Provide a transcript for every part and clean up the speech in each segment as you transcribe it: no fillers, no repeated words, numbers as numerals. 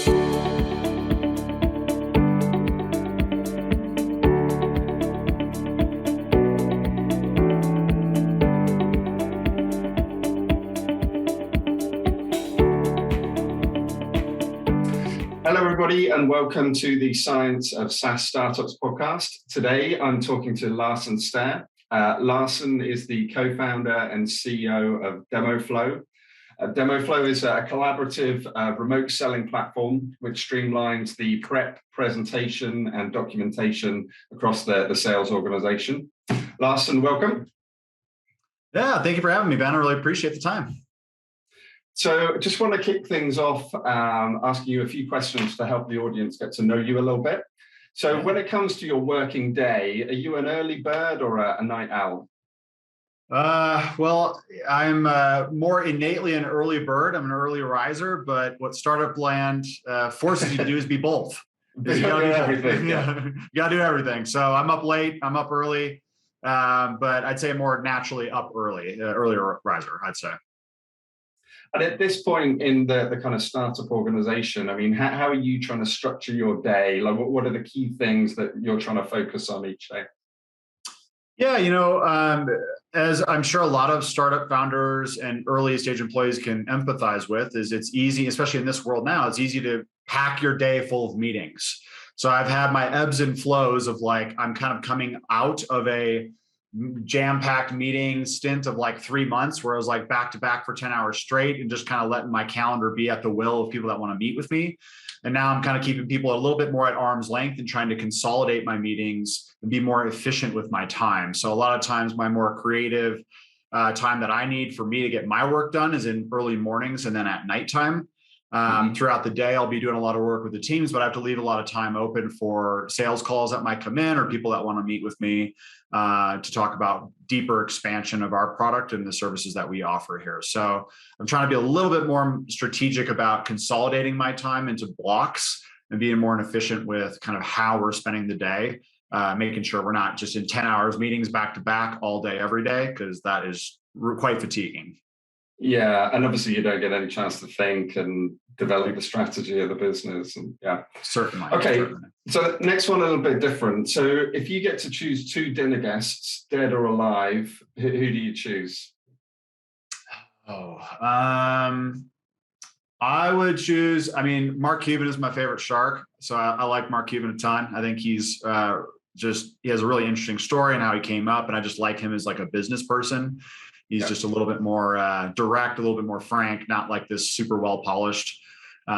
Hello, everybody, and welcome to the Science of SaaS Startups podcast. Today, I'm talking to Larson Stair. Larson is the co-founder and CEO of DemoFlow. DemoFlow is a collaborative remote selling platform which streamlines the prep, presentation, and documentation across the sales organization. Larson, welcome. Yeah, thank you for having me, Ben. I really appreciate the time. So I just want to kick things off asking you a few questions to help the audience get to know you a little bit. So when it comes to your working day, are you an early bird or a night owl? Well, I'm more innately an early bird. I'm an early riser, but what startup land forces you to do is be both. You gotta do everything. Yeah. You gotta do everything. So I'm up late, I'm up early, but I'd say more naturally up early, earlier riser, I'd say. And at this point in the kind of startup organization, I mean, how are you trying to structure your day? Like, what are the key things that you're trying to focus on each day? Yeah, as I'm sure a lot of startup founders and early stage employees can empathize with, is it's easy, especially in this world now, it's easy to pack your day full of meetings. So I've had my ebbs and flows of like, I'm kind of coming out of a jam-packed meeting stint of like 3 months where I was like back to back for 10 hours straight and just kind of letting my calendar be at the will of people that want to meet with me. And now I'm kind of keeping people a little bit more at arm's length and trying to consolidate my meetings and be more efficient with my time. So a lot of times my more creative time that I need for me to get my work done is in early mornings and then at nighttime. Throughout the day, I'll be doing a lot of work with the teams, but I have to leave a lot of time open for sales calls that might come in or people that want to meet with me to talk about deeper expansion of our product and the services that we offer here. So I'm trying to be a little bit more strategic about consolidating my time into blocks and being more efficient with kind of how we're spending the day, making sure we're not just in 10 hours meetings back to back all day, every day, because that is quite fatiguing. Yeah, and obviously you don't get any chance to think and develop the strategy of the business. And yeah, certainly. Okay, certainly. So next one a little bit different. So if you get to choose 2 dinner guests, dead or alive, who do you choose? I would choose. I mean, Mark Cuban is my favorite shark, so I like Mark Cuban a ton. I think he's he has a really interesting story and how he came up, and I just like him as like a business person. He's just a little bit more direct, a little bit more frank, not like this super well-polished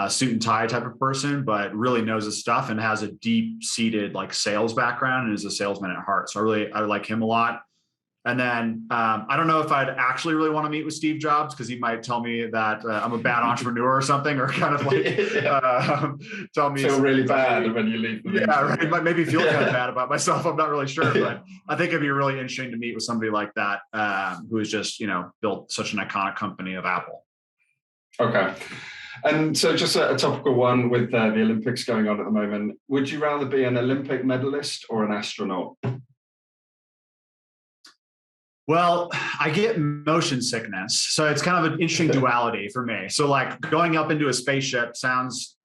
suit and tie type of person, but really knows his stuff and has a deep-seated like sales background and is a salesman at heart. So I like him a lot. And then I don't know if I'd actually really want to meet with Steve Jobs because he might tell me that I'm a bad entrepreneur or something, or kind of like tell me feel really bad when you leave. Yeah, right. It might maybe feel kind of bad about myself. I'm not really sure, but I think it'd be really interesting to meet with somebody like that who has just built such an iconic company of Apple. Okay. And so just a topical one with the Olympics going on at the moment. Would you rather be an Olympic medalist or an astronaut? Well, I get motion sickness. So it's kind of an interesting duality for me. So like going up into a spaceship sounds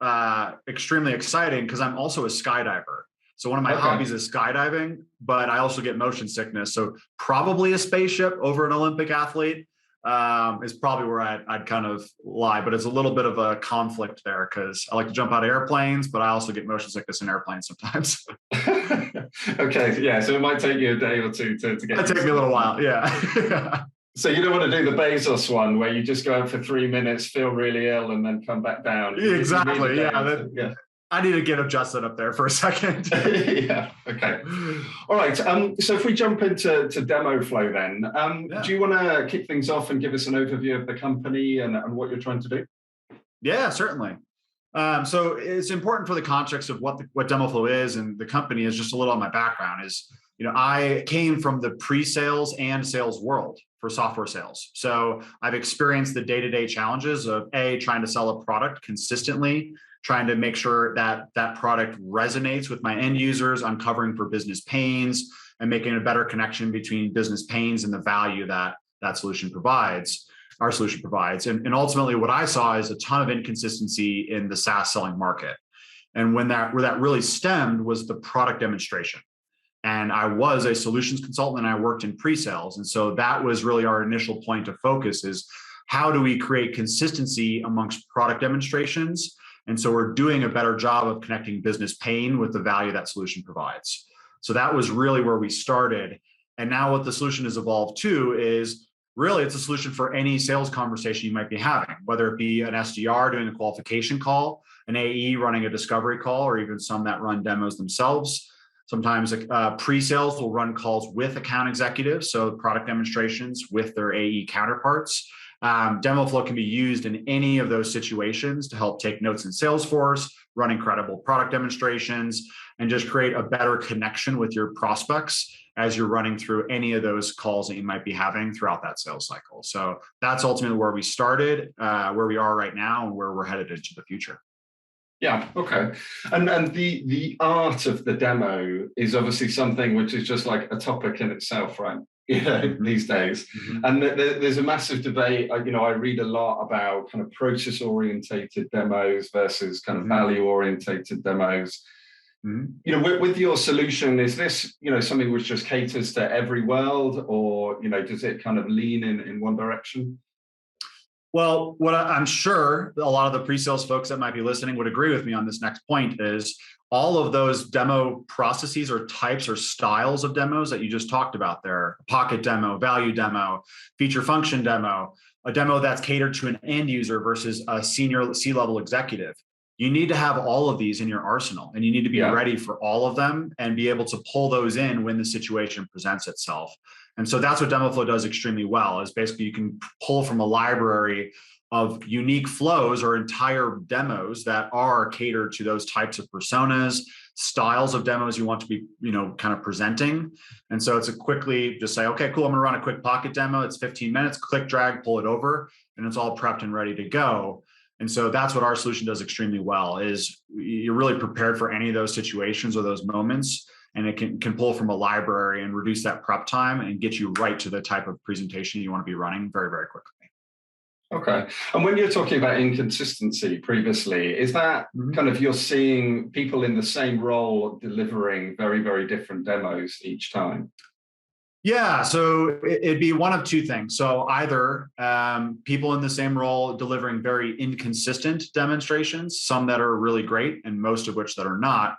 extremely exciting because I'm also a skydiver. So one of my hobbies is skydiving, but I also get motion sickness. So probably a spaceship over an Olympic athlete is probably where I'd kind of lie, but it's a little bit of a conflict there because I like to jump out of airplanes, but I also get motion sickness in airplanes sometimes. Okay, yeah, so it might take you a day or two to get. It'll take me a little while, yeah. So you don't want to do the Bezos one where you just go out for 3 minutes, feel really ill, and then come back down. Exactly, yeah. I need to get adjusted up there for a second. Yeah, okay. All right, so if we jump into DemoFlow then, do you want to kick things off and give us an overview of the company and what you're trying to do? Yeah, certainly. So it's important for the context of what DemoFlow is and the company is. Just a little on my background is, I came from the pre-sales and sales world for software sales. So I've experienced the day-to-day challenges of trying to sell a product consistently, trying to make sure that that product resonates with my end users, uncovering for business pains, and making a better connection between business pains and the value that that solution provides. our solution provides. And ultimately what I saw is a ton of inconsistency in the SaaS selling market. And where that really stemmed was the product demonstration. And I was a solutions consultant and I worked in pre-sales. And so that was really our initial point of focus is how do we create consistency amongst product demonstrations? And so we're doing a better job of connecting business pain with the value that solution provides. So that was really where we started. And now what the solution has evolved to is really it's a solution for any sales conversation you might be having, whether it be an SDR doing a qualification call, an AE running a discovery call, or even some that run demos themselves. Sometimes pre-sales will run calls with account executives, so product demonstrations with their AE counterparts. DemoFlow can be used in any of those situations to help take notes in Salesforce, run incredible product demonstrations, and just create a better connection with your prospects as you're running through any of those calls that you might be having throughout that sales cycle. So that's ultimately where we started, where we are right now, and where we're headed into the future. Yeah, okay. And the art of the demo is obviously something which is just like a topic in itself, right? These days. And there's a massive debate. I read a lot about kind of process orientated demos versus kind of value orientated demos. With your solution, is this something which just caters to every world, or does it kind of lean in one direction? Well, what I'm sure a lot of the pre-sales folks that might be listening would agree with me on this next point is all of those demo processes or types or styles of demos that you just talked about there, pocket demo, value demo, feature function demo, a demo that's catered to an end user versus a senior C-level executive. You need to have all of these in your arsenal, and you need to be ready for all of them and be able to pull those in when the situation presents itself. And so that's what DemoFlow does extremely well, is basically you can pull from a library of unique flows or entire demos that are catered to those types of personas, styles of demos you want to be, kind of presenting. And so it's a quickly just say, okay, cool, I'm gonna run a quick pocket demo. It's 15 minutes, click, drag, pull it over, and it's all prepped and ready to go. And so that's what our solution does extremely well, is you're really prepared for any of those situations or those moments. And it can pull from a library and reduce that prep time and get you right to the type of presentation you want to be running very, very quickly. Okay. And when you're talking about inconsistency previously, is that kind of you're seeing people in the same role delivering very, very different demos each time? Yeah, so it'd be one of two things. So either people in the same role delivering very inconsistent demonstrations, some that are really great and most of which that are not.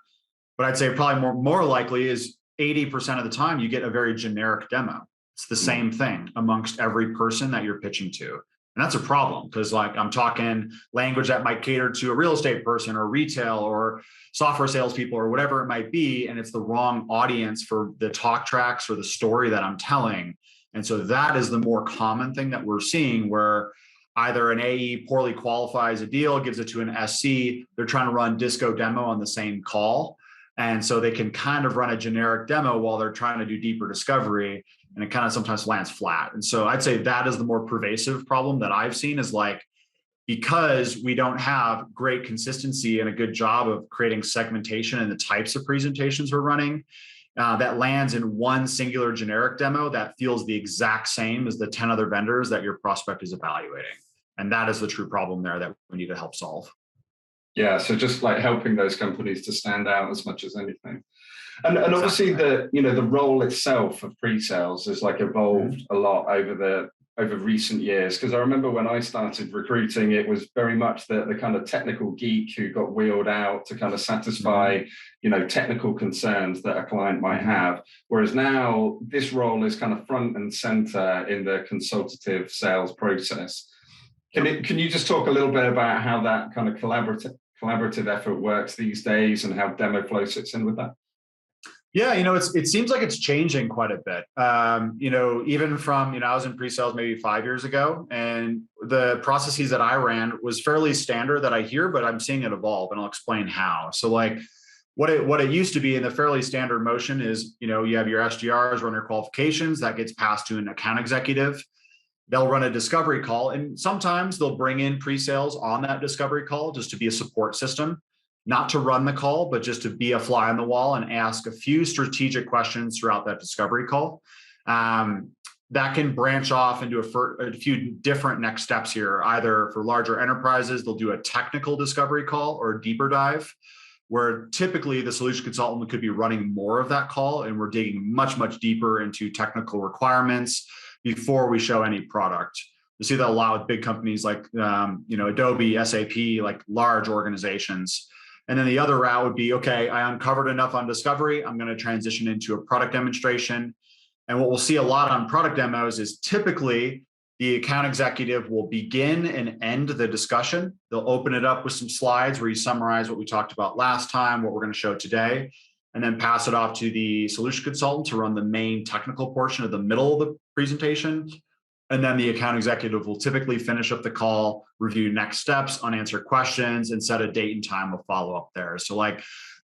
But I'd say probably more likely is 80% of the time you get a very generic demo. It's the same thing amongst every person that you're pitching to. And that's a problem because I'm talking language that might cater to a real estate person or retail or software salespeople or whatever it might be. And it's the wrong audience for the talk tracks or the story that I'm telling. And so that is the more common thing that we're seeing, where either an AE poorly qualifies a deal, gives it to an SC, they're trying to run disco demo on the same call. And so they can kind of run a generic demo while they're trying to do deeper discovery, and it kind of sometimes lands flat. And so I'd say that is the more pervasive problem that I've seen, is because we don't have great consistency and a good job of creating segmentation in the types of presentations we're running, that lands in one singular generic demo that feels the exact same as the 10 other vendors that your prospect is evaluating. And that is the true problem there that we need to help solve. Yeah, so just helping those companies to stand out as much as anything. And obviously the role itself of pre-sales has evolved a lot over recent years. Because I remember when I started recruiting, it was very much the kind of technical geek who got wheeled out to kind of satisfy, technical concerns that a client might have. Whereas now this role is kind of front and center in the consultative sales process. Can you just talk a little bit about how that kind of collaborative effort works these days and how DemoFlow sits in with that? Yeah, it seems like it's changing quite a bit. Even from, I was in pre-sales maybe 5 years ago, and the processes that I ran was fairly standard that I hear, but I'm seeing it evolve, and I'll explain how. So what it used to be in the fairly standard motion is, you have your SDRs run their qualifications, that gets passed to an account executive. They'll run a discovery call, and sometimes they'll bring in pre-sales on that discovery call just to be a support system, not to run the call, but just to be a fly on the wall and ask a few strategic questions throughout that discovery call. that can branch off into a few different next steps here. Either for larger enterprises, they'll do a technical discovery call or a deeper dive, where typically the solution consultant could be running more of that call, and we're digging much, much deeper into technical requirements before we show any product. You see that a lot with big companies like Adobe, SAP, like large organizations. And then the other route would be, okay, I uncovered enough on discovery, I'm going to transition into a product demonstration. And what we'll see a lot on product demos is typically the account executive will begin and end the discussion. They'll open it up with some slides where you summarize what we talked about last time, what we're going to show today, and then pass it off to the solution consultant to run the main technical portion of the middle of the presentation. And then the account executive will typically finish up the call, review next steps, unanswered questions, and set a date and time of follow-up there. So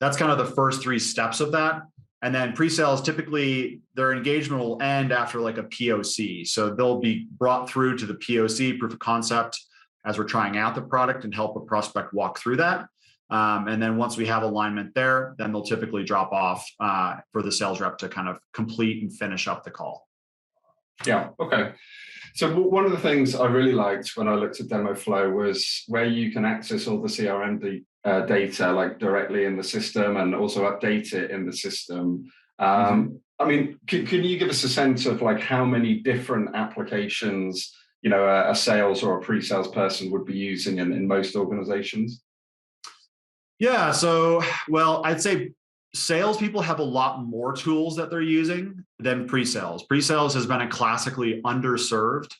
that's kind of the first 3 steps of that. And then pre-sales, typically their engagement will end after like a POC. So they'll be brought through to the POC, proof of concept, as we're trying out the product and help a prospect walk through that. And then once we have alignment there, then they'll typically drop off for the sales rep to kind of complete and finish up the call. Yeah, okay. So one of the things I really liked when I looked at DemoFlow was where you can access all the CRM data like directly in the system and also update it in the system. I mean, can you give us a sense of like how many different applications, a sales or a pre-sales person would be using in most organizations? Yeah, so, well, I'd say salespeople have a lot more tools that they're using than pre-sales. Pre-sales has been a classically underserved,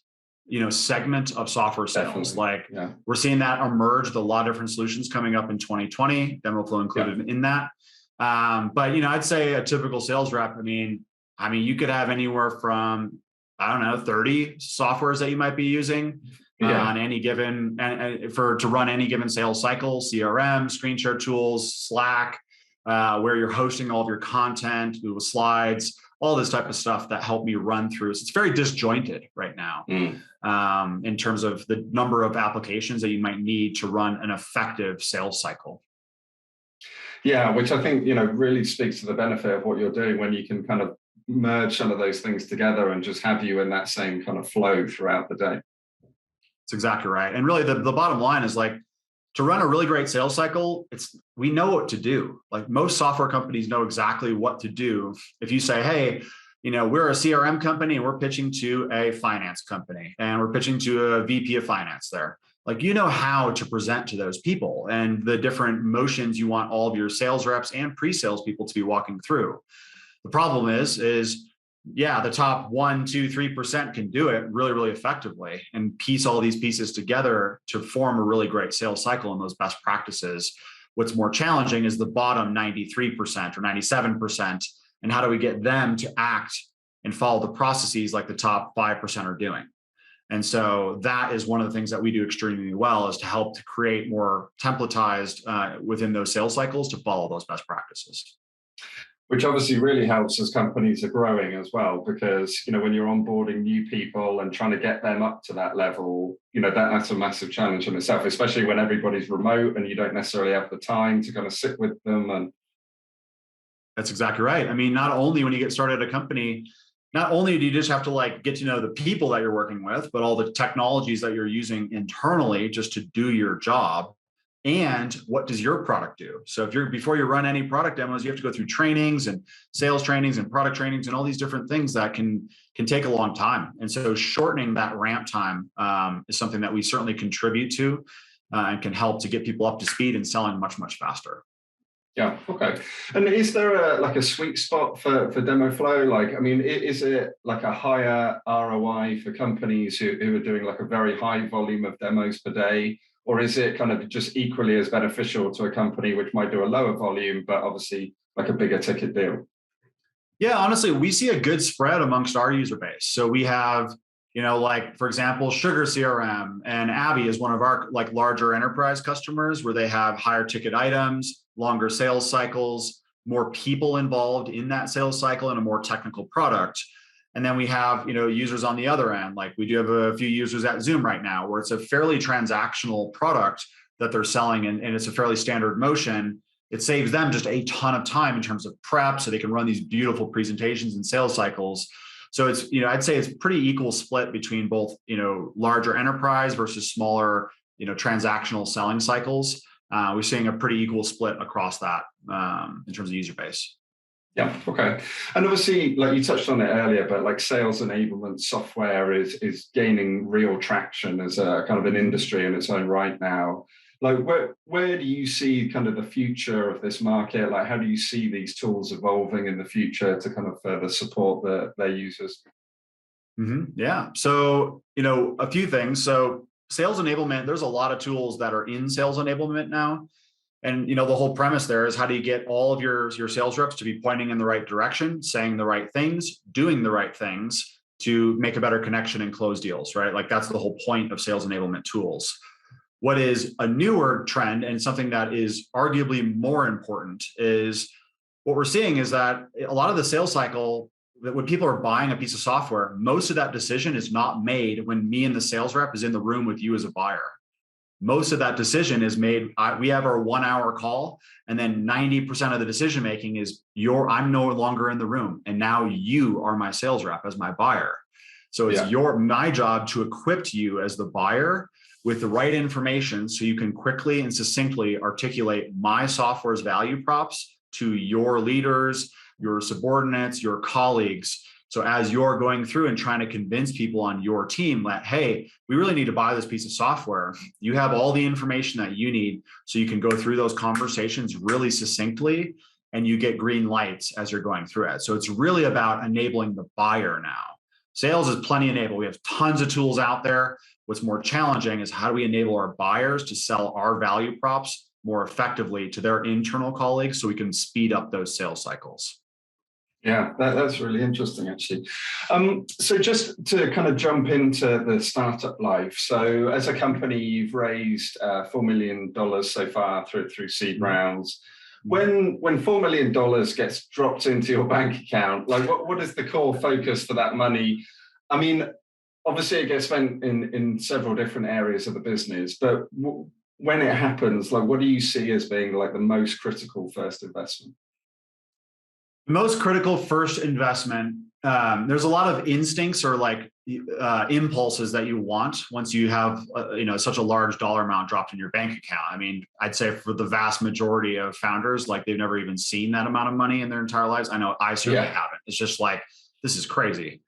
segment of software sales. Definitely. We're seeing that emerge with a lot of different solutions coming up in 2020, DemoFlow included in that. But I'd say a typical sales rep, I mean, you could have anywhere from, 30 softwares that you might be using on any given, to run any given sales cycle, CRM, screen share tools, Slack, where you're hosting all of your content, Google Slides, all this type of stuff that help me run through. So it's very disjointed right now in terms of the number of applications that you might need to run an effective sales cycle. Yeah, which I think, really speaks to the benefit of what you're doing when you can kind of merge some of those things together and just have you in that same kind of flow throughout the day. That's exactly right. And really the bottom line is to run a really great sales cycle, we know what to do. Like most software companies know exactly what to do. If you say, hey, we're a CRM company and we're pitching to a finance company and we're pitching to a VP of finance there. How to present to those people and the different motions you want all of your sales reps and pre-sales people to be walking through. The problem is the top 1, 2, 3% can do it really, really effectively and piece all these pieces together to form a really great sales cycle and those best practices. What's more challenging is the bottom 93% or 97%. And how do we get them to act and follow the processes like the top 5% are doing? And so that is one of the things that we do extremely well, is to help to create more templatized within those sales cycles to follow those best practices. Which obviously really helps as companies are growing as well, because, when you're onboarding new people and trying to get them up to that level, that's a massive challenge in itself, especially when everybody's remote and you don't necessarily have the time to kind of sit with them. And that's exactly right. I mean, not only when you get started at a company, not only do you just have to get to know the people that you're working with, but all the technologies that you're using internally just to do your job. And what does your product do? So before you run any product demos, you have to go through trainings and sales trainings and product trainings and all these different things that can take a long time. And so shortening that ramp time is something that we certainly contribute to and can help to get people up to speed and selling much, much faster. Yeah. Okay. And is there a sweet spot for DemoFlow? Is it like a higher ROI for companies who are doing like a very high volume of demos per day? Or is it kind of just equally as beneficial to a company which might do a lower volume, but obviously like a bigger ticket deal? Yeah, honestly, we see a good spread amongst our user base. So we have, for example, Sugar CRM and Abby is one of our larger enterprise customers where they have higher ticket items, longer sales cycles, more people involved in that sales cycle, and a more technical product. And then we have, users on the other end. Like we do have a few users at Zoom right now where it's a fairly transactional product that they're selling and it's a fairly standard motion. It saves them just a ton of time in terms of prep so they can run these beautiful presentations and sales cycles. So it's, I'd say it's pretty equal split between both, larger enterprise versus smaller, transactional selling cycles. We're seeing a pretty equal split across that in terms of user base. Yeah. Okay. And obviously, like you touched on it earlier, but like sales enablement software is gaining real traction as a kind of an industry in its own right now. Like where do you see kind of the future of this market? Like how do you see these tools evolving in the future to kind of further support their users? Mm-hmm. Yeah. So, a few things. So sales enablement, there's a lot of tools that are in sales enablement now. And the whole premise there is how do you get all of your sales reps to be pointing in the right direction, saying the right things, doing the right things to make a better connection and close deals, right? Like that's the whole point of sales enablement tools. What is a newer trend and something that is arguably more important is what we're seeing is that a lot of the sales cycle, that when people are buying a piece of software, most of that decision is not made when me and the sales rep is in the room with you as a buyer. Most of that decision is made. We have our 1 hour call, and then 90% of the decision making is I'm no longer in the room, and now you are my sales rep as my buyer. So it's my job to equip you as the buyer with the right information so you can quickly and succinctly articulate my software's value props to your leaders, your subordinates, your colleagues. So as you're going through and trying to convince people on your team that, hey, we really need to buy this piece of software, you have all the information that you need so you can go through those conversations really succinctly and you get green lights as you're going through it. So it's really about enabling the buyer now. Sales is plenty enabled. We have tons of tools out there. What's more challenging is how do we enable our buyers to sell our value props more effectively to their internal colleagues so we can speed up those sales cycles. Yeah, that's really interesting, actually. So just to kind of jump into the startup life. So as a company, you've raised $4 million so far through seed rounds. When $4 million gets dropped into your bank account, like what is the core focus for that money? I mean, obviously it gets spent in several different areas of the business, but when it happens, like what do you see as being like the most critical first investment? Most critical first investment, there's a lot of instincts or like impulses that you want once you have such a large dollar amount dropped in your bank account. I mean, I'd say for the vast majority of founders, like they've never even seen that amount of money in their entire lives. I know I certainly haven't. It's just like, this is crazy.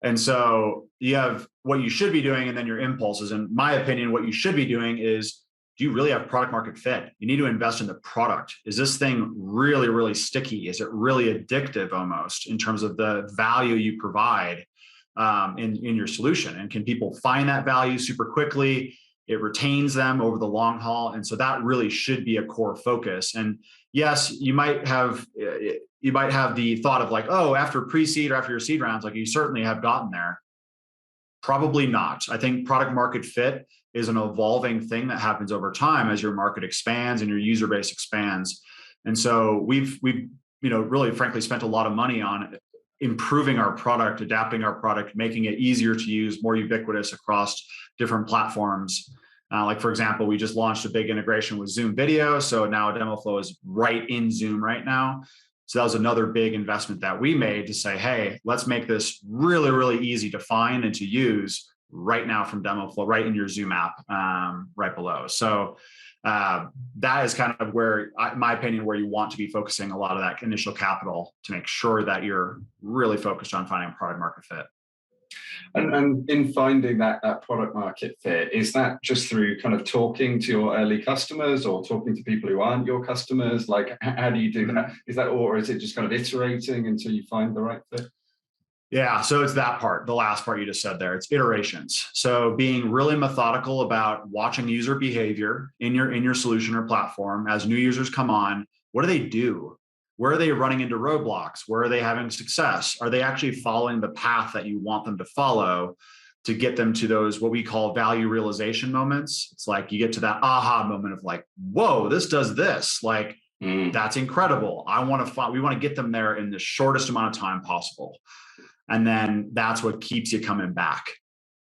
And so you have what you should be doing and then your impulses. In my opinion, what you should be doing is, do you really have product market fit? You need to invest in the product. Is this thing really, really sticky? Is it really addictive almost in terms of the value you provide in your solution? And can people find that value super quickly? It retains them over the long haul. And so that really should be a core focus. And yes, you might have the thought of like, oh, after pre-seed or after your seed rounds, like you certainly have gotten there. Probably not. I think product market fit is an evolving thing that happens over time as your market expands and your user base expands. And so we've really frankly spent a lot of money on improving our product, adapting our product, making it easier to use, more ubiquitous across different platforms. Like for example, we just launched a big integration with Zoom video. So now DemoFlow is right in Zoom right now. So that was another big investment that we made to say, hey, let's make this really, really easy to find and to use right now from DemoFlow, right in your Zoom app, right below. So that is kind of where, in my opinion, where you want to be focusing a lot of that initial capital to make sure that you're really focused on finding a product market fit. And in finding that product market fit, is that just through kind of talking to your early customers or talking to people who aren't your customers? Like, how do you do that? Is that, or is it just kind of iterating until you find the right fit? Yeah, so it's that part, the last part you just said there. It's iterations. So being really methodical about watching user behavior in your solution or platform as new users come on. What do they do? Where are they running into roadblocks? Where are they having success? Are they actually following the path that you want them to follow to get them to those, what we call value realization moments? It's like you get to that aha moment of like, whoa, this does this. Like, that's incredible. We want to get them there in the shortest amount of time possible. And then that's what keeps you coming back.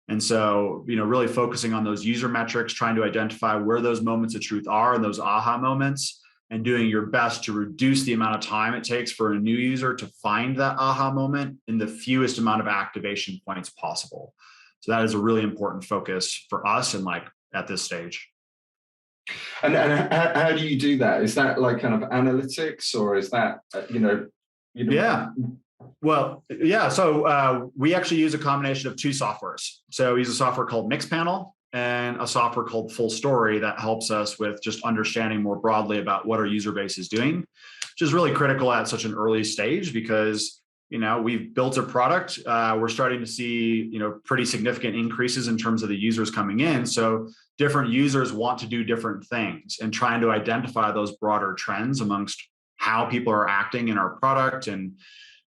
And so, really focusing on those user metrics, trying to identify where those moments of truth are and those aha moments, and doing your best to reduce the amount of time it takes for a new user to find that aha moment in the fewest amount of activation points possible. So that is a really important focus for us and like at this stage. And how do you do that? Is that like kind of analytics, or is that, Yeah. Well, yeah. So we actually use a combination of two softwares. So we use a software called Mixpanel and a software called Full Story that helps us with just understanding more broadly about what our user base is doing, which is really critical at such an early stage because, we've built a product. We're starting to see, pretty significant increases in terms of the users coming in. So different users want to do different things, and trying to identify those broader trends amongst how people are acting in our product and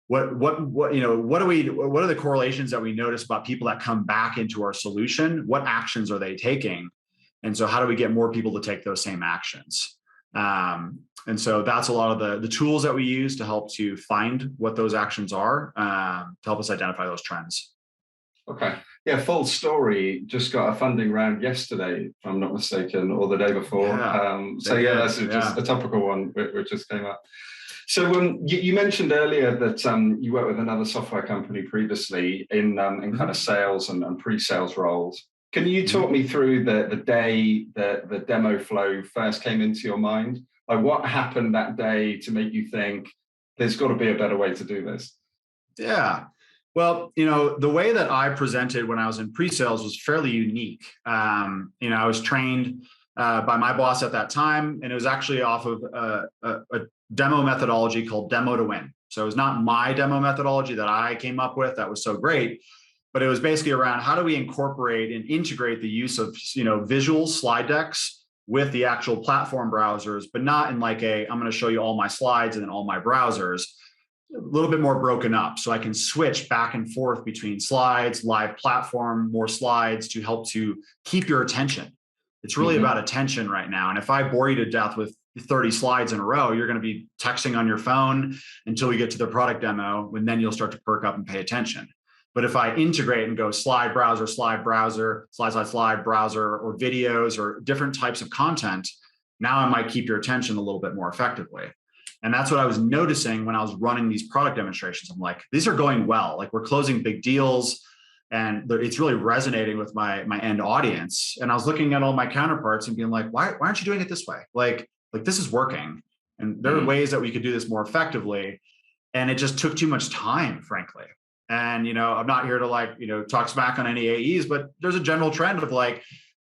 what are the correlations that we notice about people that come back into our solution? What actions are they taking? And so how do we get more people to take those same actions? And so that's a lot of the tools that we use to help to find what those actions are, to help us identify those trends. Okay. Yeah, Full Story just got a funding round yesterday, if I'm not mistaken, or the day before. That's just a topical one which just came up. So you mentioned earlier that you worked with another software company previously in kind of sales and pre-sales roles. Can you talk me through the day that the DemoFlow first came into your mind? Like what happened that day to make you think there's got to be a better way to do this? Yeah. Well, the way that I presented when I was in pre-sales was fairly unique. I was trained by my boss at that time, and it was actually off of a demo methodology called Demo to Win. So it was not my demo methodology that I came up with that was so great, but it was basically around how do we incorporate and integrate the use of visual slide decks with the actual platform browsers, but not in like I'm going to show you all my slides and then all my browsers. A little bit more broken up so I can switch back and forth between slides, live platform, more slides to help to keep your attention. It's really about attention right now. And if I bore you to death with 30 slides in a row, you're going to be texting on your phone until we get to the product demo, and then you'll start to perk up and pay attention. But if I integrate and go slide, browser, slide, browser, slide, browser, or videos or different types of content, now I might keep your attention a little bit more effectively. And that's what I was noticing when I was running these product demonstrations. I'm like, these are going well. Like we're closing big deals and it's really resonating with my end audience. And I was looking at all my counterparts and being like, why aren't you doing it this way? Like this is working. And there are ways that we could do this more effectively. And it just took too much time, frankly. And, I'm not here to talk smack on any AEs, but there's a general trend of like,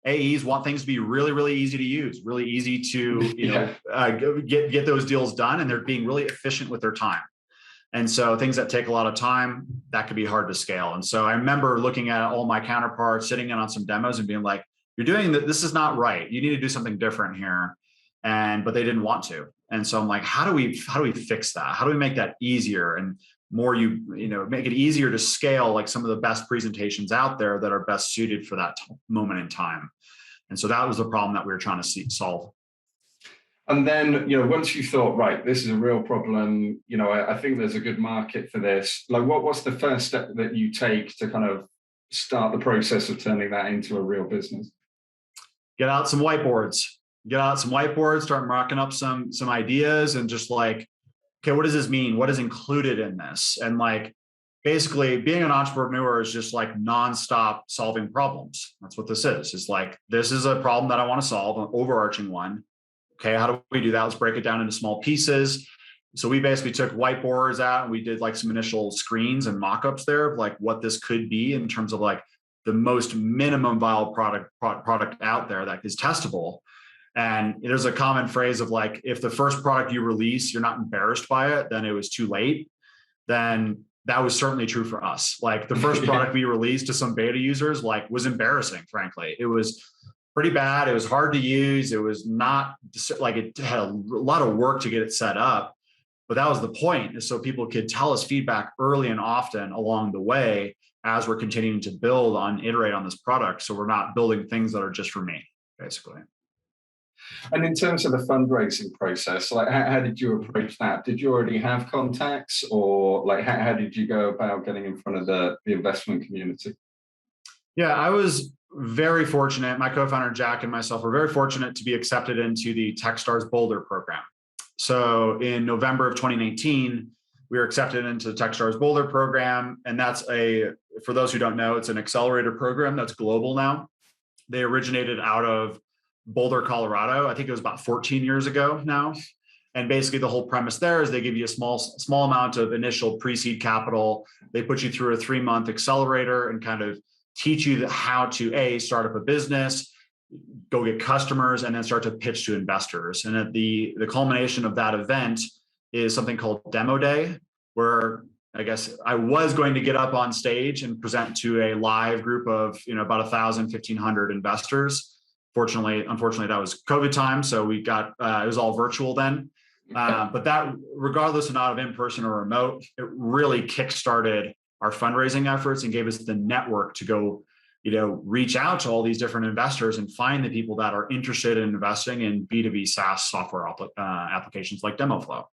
AEs want things to be really, really easy to use, really easy to get those deals done, and they're being really efficient with their time. And so things that take a lot of time, that could be hard to scale. And so I remember looking at all my counterparts, sitting in on some demos and being like, you're doing that, this is not right. You need to do something different here. But they didn't want to. And so I'm like, how do we fix that? How do we make that easier and more, make it easier to scale like some of the best presentations out there that are best suited for that moment in time. And so that was the problem that we were trying to solve. And then, once you thought, right, this is a real problem, I think there's a good market for this. Like, what's the first step that you take to kind of start the process of turning that into a real business? Get out some whiteboards, start marking up some ideas and just like, okay, what does this mean? What is included in this? And like, basically being an entrepreneur is just like nonstop solving problems. That's what this is. It's like, this is a problem that I want to solve, an overarching one. Okay, how do we do that? Let's break it down into small pieces. So we basically took whiteboards out and we did like some initial screens and mock-ups there of like what this could be in terms of like the most minimum viable product out there that is testable. And there's a common phrase of like, if the first product you release, you're not embarrassed by it, then it was too late. Then that was certainly true for us. Like the first product we released to some beta users, like was embarrassing, frankly. It was pretty bad. It was hard to use. It was not like it had a lot of work to get it set up, but that was the point, is so people could tell us feedback early and often along the way as we're continuing to build on, iterate on this product. So we're not building things that are just for me, basically. And in terms of the fundraising process, like how did you approach that? Did you already have contacts, or like how did you go about getting in front of the investment community? Yeah, I was very fortunate. My co-founder Jack and myself were very fortunate to be accepted into the Techstars Boulder program. So in November of 2019, we were accepted into the Techstars Boulder program. And that's for those who don't know, it's an accelerator program that's global now. They originated out of Boulder, Colorado. I think it was about 14 years ago now. And basically the whole premise there is they give you a small amount of initial pre-seed capital. They put you through a 3-month accelerator and kind of teach you how to start up a business, go get customers, and then start to pitch to investors. And at the culmination of that event is something called Demo Day, where I guess I was going to get up on stage and present to a live group of about 1,000, 1,500 investors. Unfortunately, that was COVID time, so we got it was all virtual then. But that, regardless of not of in person or remote, it really kickstarted our fundraising efforts and gave us the network to go, reach out to all these different investors and find the people that are interested in investing in B2B SaaS software applications like DemoFlow.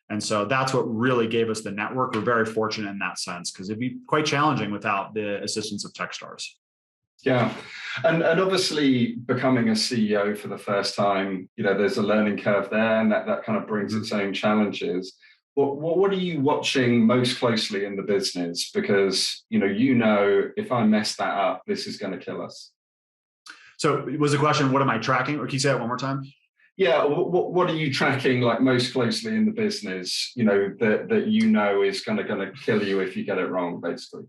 And so that's what really gave us the network. We're very fortunate in that sense because it'd be quite challenging without the assistance of Techstars. Yeah. And obviously becoming a CEO for the first time, there's a learning curve there, and that kind of brings its own challenges. What are you watching most closely in the business? Because, if I mess that up, this is going to kill us. So was the question, what am I tracking? Or can you say that one more time? Yeah. What are you tracking most closely in the business, that is going to kill you if you get it wrong, basically?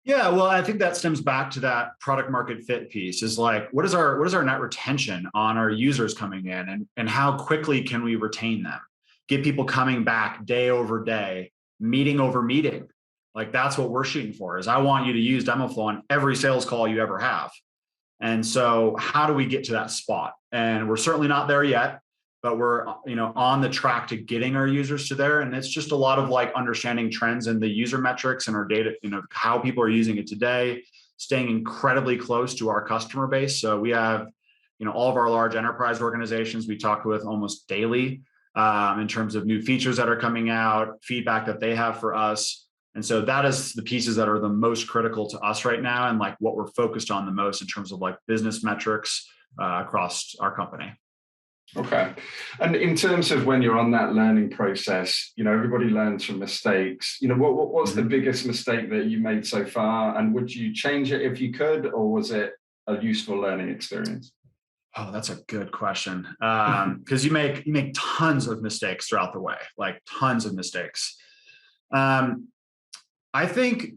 Yeah, well, I think that stems back to that product market fit piece is what is our net retention on our users coming in, and how quickly can we retain them? Get people coming back day over day, meeting over meeting. That's what we're shooting for is I want you to use DemoFlow on every sales call you ever have. And so how do we get to that spot? And we're certainly not there yet, but we're on the track to getting our users to there. And it's just a lot of understanding trends in the user metrics and our data, how people are using it today, staying incredibly close to our customer base. So we have, all of our large enterprise organizations we talk with almost daily in terms of new features that are coming out, feedback that they have for us. And so that is the pieces that are the most critical to us right now, and what we're focused on the most in terms of business metrics across our company. Okay. And in terms of when you're on that learning process, everybody learns from mistakes. What's the biggest mistake that you made so far? And would you change it if you could, or was it a useful learning experience? Oh, that's a good question. Because you make tons of mistakes throughout the way, tons of mistakes. I think,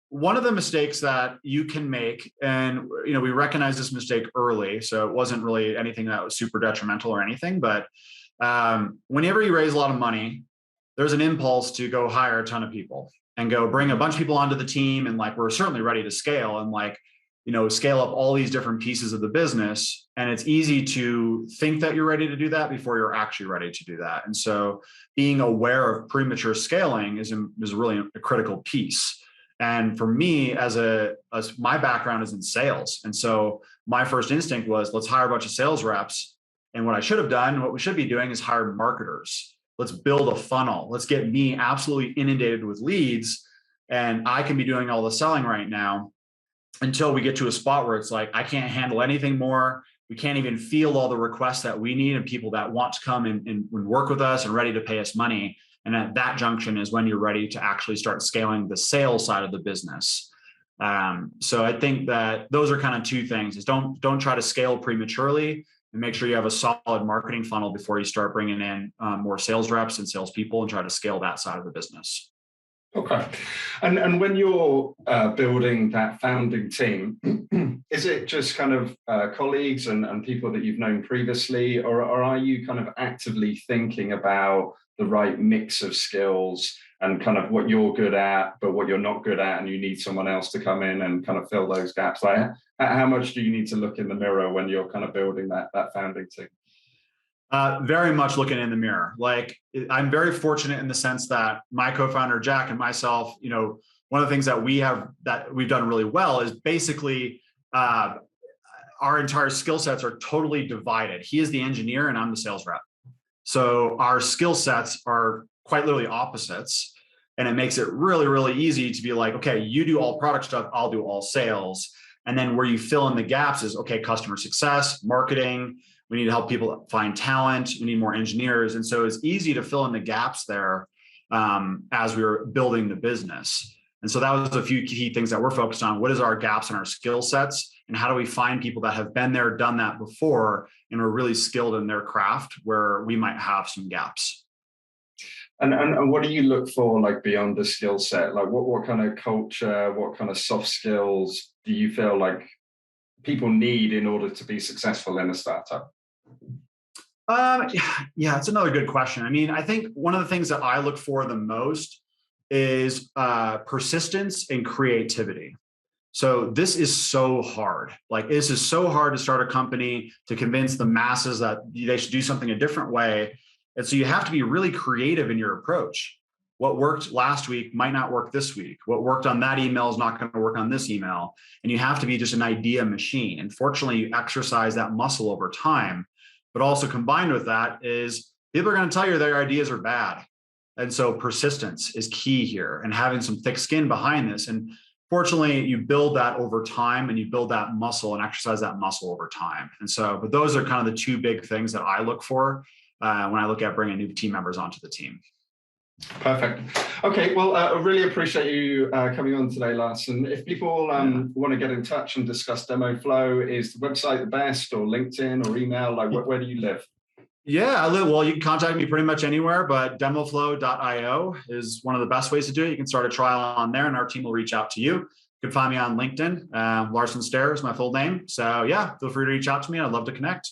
one of the mistakes that you can make, and we recognize this mistake early, so it wasn't really anything that was super detrimental or anything, but whenever you raise a lot of money, there's an impulse to go hire a ton of people and go bring a bunch of people onto the team, and we're certainly ready to scale and scale up all these different pieces of the business. And it's easy to think that you're ready to do that before you're actually ready to do that. And so being aware of premature scaling is really a critical piece. And for me, as my background is in sales. And so my first instinct was, let's hire a bunch of sales reps. And what I should have done, what we should be doing is hire marketers. Let's build a funnel. Let's get me absolutely inundated with leads. And I can be doing all the selling right now until we get to a spot where it's I can't handle anything more. We can't even field all the requests that we need and people that want to come and work with us and ready to pay us money. And at that junction is when you're ready to actually start scaling the sales side of the business. So I think that those are kind of two things: is don't try to scale prematurely, and make sure you have a solid marketing funnel before you start bringing in more sales reps and salespeople and try to scale that side of the business. Okay. And when you're building that founding team, is it just kind of colleagues and people that you've known previously, or are you kind of actively thinking about the right mix of skills and kind of what you're good at, but what you're not good at, and you need someone else to come in and kind of fill those gaps? How much do you need to look in the mirror when you're kind of building that founding team? Very much looking in the mirror. I'm very fortunate in the sense that my co-founder, Jack, and myself, one of the things that we've done really well is basically our entire skill sets are totally divided. He is the engineer and I'm the sales rep. So our skill sets are quite literally opposites. And it makes it really, really easy to be okay, you do all product stuff, I'll do all sales. And then where you fill in the gaps is, okay, customer success, marketing, We need to help people find talent. We need more engineers. And so it's easy to fill in the gaps there as we were building the business. And so that was a few key things that we're focused on. What is our gaps in our skill sets? And how do we find people that have been there, done that before, and are really skilled in their craft where we might have some gaps? And what do you look for, like, beyond the skill set? Like, what kind of culture, what kind of soft skills do you feel like people need in order to be successful in a startup? Yeah, it's another good question. I mean, I think one of the things that I look for the most is persistence and creativity. So this is so hard. Like, this is so hard to start a company, to convince the masses that they should do something a different way. And so you have to be really creative in your approach. What worked last week might not work this week. What worked on that email is not going to work on this email. And you have to be just an idea machine. And fortunately, you exercise that muscle over time. But also combined with that is people are going to tell you their ideas are bad. And so persistence is key here, and having some thick skin behind this. And fortunately, you build that over time, and you build that muscle and exercise that muscle over time. And so, but those are kind of the two big things that I look for when I look at bringing new team members onto the team. Perfect. Okay, well, I really appreciate you coming on today, Larson. If people want to get in touch and discuss DemoFlow, is the website the best, or LinkedIn, or email? Like, where do you live? Yeah, I live, well, you can contact me pretty much anywhere, but demoflow.io is one of the best ways to do it. You can start a trial on there, and our team will reach out to you. You can find me on LinkedIn. Larson Stair is my full name. So yeah, feel free to reach out to me. I'd love to connect.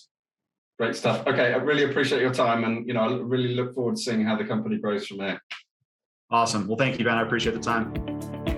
Great stuff. Okay, I really appreciate your time, and I really look forward to seeing how the company grows from there. Awesome. Well, thank you, Ben. I appreciate the time.